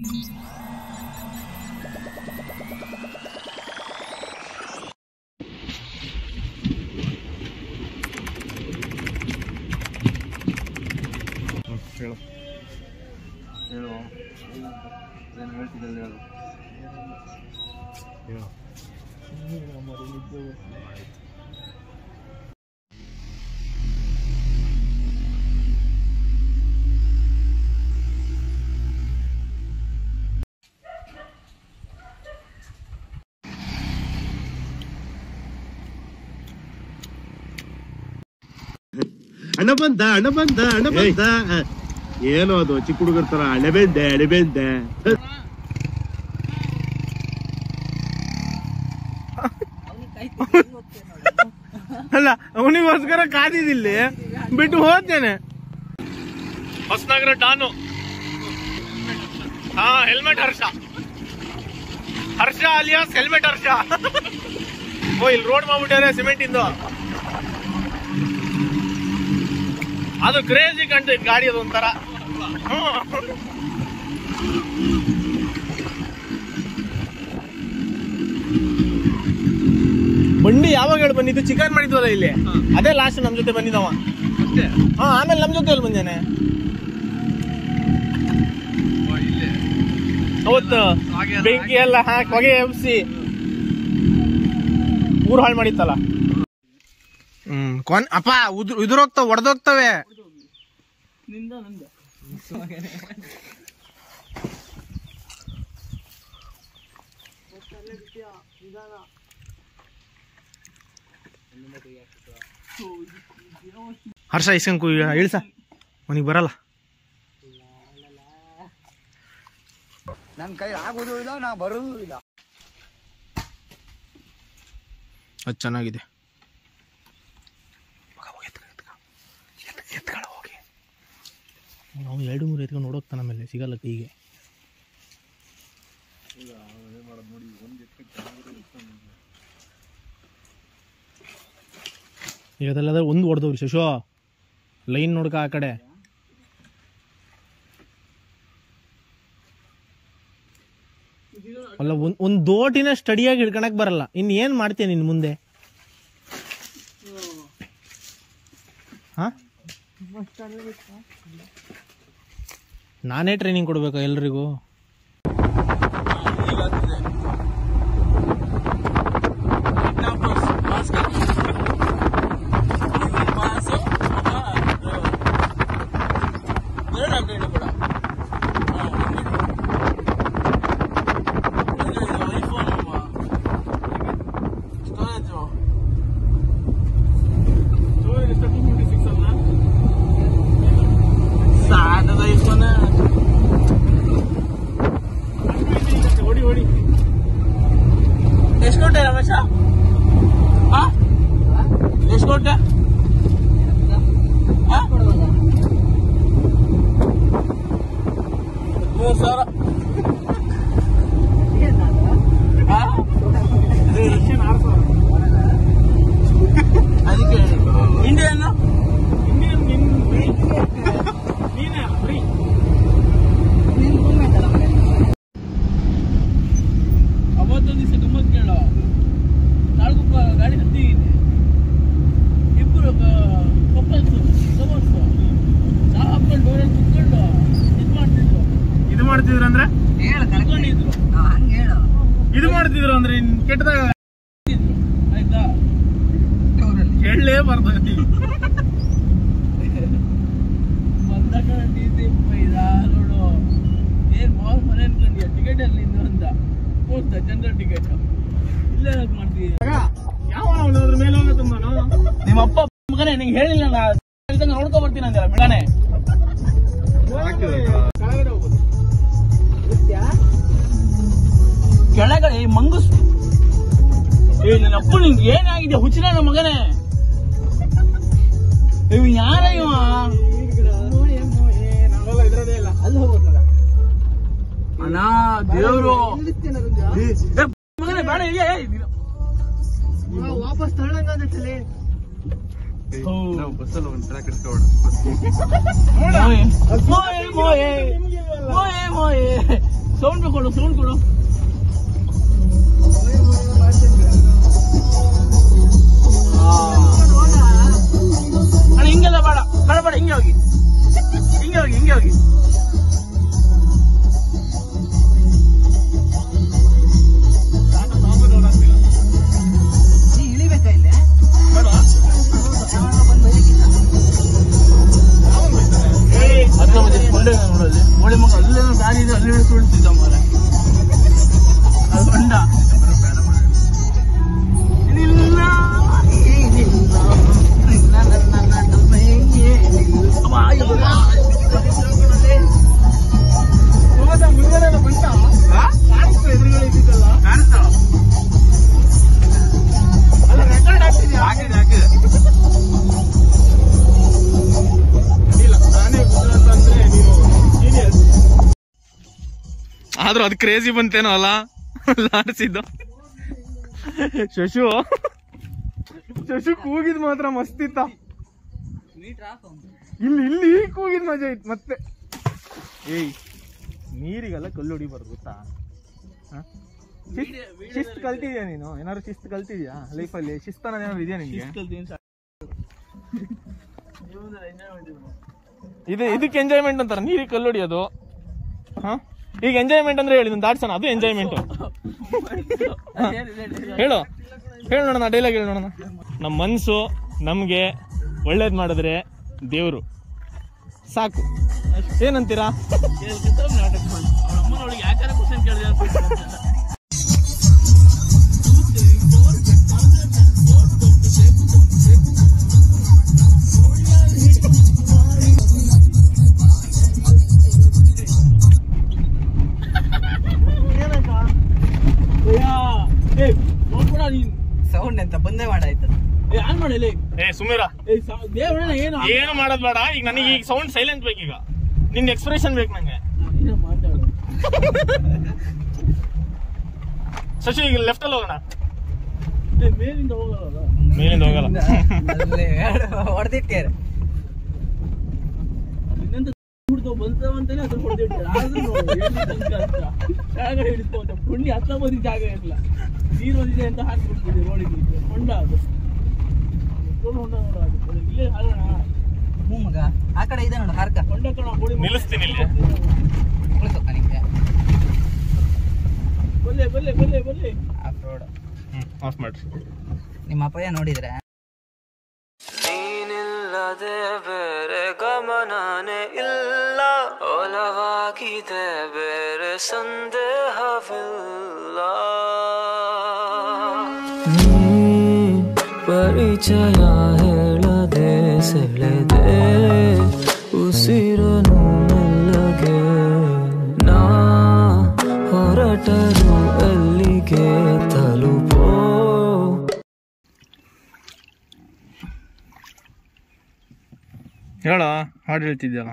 ಹೇಳು ಹೇಳು ಏನು ಹೇಳ್ತಿದ್ದಲ್ಲಿ ಹೇಳು ಹೇಳು. ಅಣ್ಣ ಬಂದ ಅಣ್ಣ ಬಂದ ಅಣ್ಣ ಬಂದ. ಏನೋ ಅದು ಚಿಕ್ಕ ಹುಡುಗರ ತರ ಅಣಬೆಂದೆ ಅಣಬೆಂದೆ. ಅಲ್ಲ ಅವನಿಗೋಸ್ಕರ ಕಾದಿದ್ದಿಲ್ಲ ಬಿಟ್ಟು ಹೋಗ್ತೇನೆ. ಹೊಸನಗರ ಡಾನು. ಹಾ ಹೆಲ್ಮೆಟ್ ಹರ್ಷ ಅಲಿಯಾಸ್ ಹೆಲ್ಮೆಟ್ ಹರ್ಷ. ಓ ಇಲ್ಲಿ ರೋಡ್ ಮಾಡ್ಬಿಟ್ಟಾರೆ ಸಿಮೆಂಟ್ ಇಂದು. ಅದು ಕ್ರೇಜಿ ಕಾಣ್ತೈತೆ ಗಾಡಿ ಅದು ಒಂಥರ. ಬಂಡಿ ಯಾವಾಗ ಹೇಳಿ ಬಂದಿದ್ದು? ಚಿಕನ್ ಮಾಡಿದ್ವಲ್ಲ ಇಲ್ಲಿ, ಅದೇ ಲಾಸ್ಟ್ ನಮ್ ಜೊತೆ ಬಂದಿದ್ದವ. ಹಾ ಆಮೇಲೆ ನಮ್ ಜೊತೆ ಅಲ್ಲಿ ಬಂದೇನೆ ಅವತ್ತು. ಬೆಂಕಿ ಎಲ್ಲ ಹಾಕಿ ಹೊಗೆ ಎಬ್ಸಿ ಊರ್ ಹಾಳು ಮಾಡಿತ್ತಲ್ಲ. ಅಪ್ಪ ಉದುರೋಗ್ತಾವ ಒಡೆದೋಗ್ತವೆ. ಹರ್ಷ ಇಸ್ಕಂಕು ಇಳ್ಸ, ಅವನಿಗೆ ಬರಲ್ಲ. ನನ್ನ ಕೈ ಆಗೋದು ಇಲ್ಲ, ನಾ ಬರೋದು ಇಲ್ಲ. ಅದು ಚೆನ್ನಾಗಿದೆ. ನಾವು 2-3 ಎತ್ಕೊಂಡು ನೋಡೋಗ್ತಾನ, ಆಮೇಲೆ ಸಿಗಲ್ಲ ಕೈಗೆ. ಈಗ ಅದೆಲ್ಲದ ಒಂದು ಹೊಡೆದವ್ರಿ ಶಶೋ. ಲೈನ್ ನೋಡ್ಕ ಆ ಕಡೆ. ಅಲ್ಲ ಒಂದ್ ದೋಟಿನ ಸ್ಟಡಿಯಾಗಿ ಹಿಡ್ಕೊಳಕ್ ಬರಲ್ಲ. ಇನ್ ಏನ್ ಮಾಡ್ತೀಯ ನಿನ್ ಮುಂದೆ? ನಾನೇ ಟ್ರೈನಿಂಗ್ ಕೊಡ್ಬೇಕಾ ಎಲ್ರಿಗೂ? ಇದು ಮಾಡ್ತಿದ್ರು ಅಂದ್ರೆ ಕೆಟ್ಟದಾಗ ಆಯ್ತಾ, ಹೇಳಲೇ ಬರ್ತದೆ. ನೋಡು ಏನ್ ಮನೆ ಅನ್ಕೊಂಡಿಯ ಟಿಕೆಟ್ ಅಲ್ಲಿ ಅಂತ ಜನರಲ್ ಟಿಕೆಟ್ ಇಲ್ಲ ಮಾಡ್ತೀವಿ. ಯಾವ ಅದ್ರ ಮೇಲೆ ಹೋಗುತ್ತಮ್ಮ ನಿಮ್ಮ ಅಪ್ಪ ಮಗನೇ ನಿಂಗೆ ಹೇಳಿಲ್ಲ ನೋಡ್ಕೊ ಬರ್ತೀನಿ ಅಂದಿಲ್ಲ ಮೇಡನೆ. ಕೆಳಗಡೆ ಮಂಗುಸ್ ನನ್ನ ಅಪ್ಪ ನಿಂಗೆ ಏನಾಗಿದೆ ಹುಚ್ಚಿನ ನಮ್ಮ ಮಗನೇ? ಇವ್ ಯಾರ ಇವ? ಅಲ್ಲಿ ಹೋಗ್ಬೋದು ಅಣ್ಣ ದೇವ್ರು ಮಗನೇ ಬೇಡ ವಾಪಸ್ ತಳ್ಳಂಗಂದ್ರೆ ಬಸ್ಸಲ್ಲಿ ಒಂದು ಟ್ರ್ಯಾಕ್ ಇಟ್ಕೊಳ್ಳೋಣ. ಸೌಂಡ್ ಕೊಡು ಸೌಂಡ್ ಕೊಡು. ಅಣ್ಣ ಹಿಂಗೆಲ್ಲ ಬೇಡ ಬೇಡ ಬೇಡ, ಹಿಂಗೆ ಹೋಗಿ ಹಿಂಗೆ ಹೋಗಿ ಹಿಂಗೆ ಹೋಗಿ. ಇಳಿಬೇಕಾ ಇಲ್ಲಿ? ಹತ್ರ ಮತ್ತೆ ಕೊಂಡೆ ನೋಡಲ್ಲಿ ಮೋಳಿ ಮಗ ಅಲ್ಲೇನೋ ದಾರಿ ಇದೆ, ಅಲ್ಲಿ ಸುಳ್ತಿದ್ದ ಮಾರ ಅದು ಹೊಂಡ. ಮುಂದ್ಗಡೆ ಬಂತ ಎದುರುಗಡೆ ಇದ್ದಿದ್ದಲ್ಲ ಅಲ್ಲ ರೆಕಾರ್ಡ್ ಆಗ್ತಿದ್ಯಾ? ಇಲ್ಲ ನಾನೇ ಗುಜರಾತ್ ಅಂದ್ರೆ ನೀವು ಸೀನಿಯರ್. ಆದ್ರೂ ಅದು ಕ್ರೇಜಿ ಬಂತೇನೋ ಅಲ್ಲ ಆಡಿಸಿದ್ದು. ಶಶು ಕೂಗಿದ್ ಮಾತ್ರ ಮಸ್ತಿತ್ತ. ಇಲ್ಲಿ ಕೂಗಿದ್ ಮಜಾ ಇತ್ತು ಮತ್ತೆ. ಏಯ್ ನೀರಿಗೆಲ್ಲ ಕಲ್ಲು ಹೊಡಿಬಾರ್ದು ಗೊತ್ತಾ? ಶಿಸ್ತು ಕಲ್ತಿದ್ಯಾ ನೀನು? ಏನಾದ್ರು ಶಿಸ್ತು ಕಲ್ತಿದ್ಯಾ ಲೈಫಲ್ಲಿ? ಶಿಸ್ತನ ಏನಾದ್ರು ಇದೆಯಾ ನಿನ್ಗೆ? ಇದಕ್ಕೆ ಎಂಜಾಯ್ಮೆಂಟ್ ಅಂತಾರ, ನೀರಿಗೆ ಕಲ್ಲು ಹೊಡಿಯೋದು. ಹಾ ಈಗ ಎಂಜಾಯ್ಮೆಂಟ್ ಅಂದ್ರೆ ಹೇಳಿ ದಾಟ್ಸೋಣ, ಅದು ಎಂಜಾಯ್ಮೆಂಟ್. ಹೇಳು ನೋಡೋಣ, ಡೈಲಾಗ್ ಹೇಳಿ ನೋಡೋಣ. ನಮ್ಮ ಮನ್ಸು ನಮ್ಗೆ ಒಳ್ಳೇದ್ ಮಾಡಿದ್ರೆ ದೇವ್ರು ಸಾಕು, ಏನಂತೀರಾ? ಸೌಂಡ್ ಅಂತ ಬಂದೇ ಮಾಡಾಯ್ತು. ಏನು ಮಾಡೋದ್ ಬೇಡ. ಈಗ ನನಗೆ ಈಗ ಸೌಂಡ್ ಸೈಲೆಂಟ್ ಬೇಕೀಗ, ನಿನ್ ಎಕ್ಸ್ಪ್ರೆಷನ್ ಬೇಕು ನಂಗೆ. ಶಶಿ ಈಗ ಲೆಫ್ಟ್ ಅಲ್ಲಿ ಹೋಗೋಣ. ಮೇಲಿಂದ ಹೋಗಲ್ಲ ಹೊಡೆದಿಟ್ಟಾರೆ. ಬಂತವಂತಾನೆ ಅದ್ರ ಕೆಳಗಡೆ ಹಿಡಿಸ್ಕೊಂತ ಪುಣ್ಯ ಹತ್ತ ಬದಿ ಜಾಗ ಇರಲ್ಲ, ನೀರು ಬಂದಿದೆ ಅಂತ ಹಾಕ್ಬಿಡ್ತೀವಿ ರೋಡಿಗೆ. ಹೊಂಡ ಅದು ಹೊಂಡ ಇಲ್ಲೇ ಹಾಕೋಣ. ಮಗ ಆ ಕಡೆ ಇದೆ ನೋಡು ಹಾರ್ಕ. ಹೊಂಡ ಕಣ ನಿಲ್ಲಿಸ್ತೀನಿ ಇಲ್ಲಿ. ಬಲ್ಲೆ ಆಫ್ ಮಾಡ್ರಿ. ನಿಮ್ಮ ಅಪ್ಪಯ್ಯ ನೋಡಿದ್ರೆ ನೀನಿಲ್ಲದೆ ಬೇರೆ ಗಮನನೇ ಇಲ್ಲ, ಒಲವಾಗಿದೆ ಬೇರೆ ಸಂದೇಹವಿಲ್ಲ. ಪರಿಚಯ ಹೇಳದೆ ಸೆಳೆದೆ ಉಸಿರನು ಮೆಲ್ಲಗೆ, ನಾ ಹೊರಟರು ಅಲ್ಲಿಗೆ ತಲುಪೋ. ಹೇಳ ಹಾಡು ಹೇಳ್ತಿದ್ಯಲ್ಲ.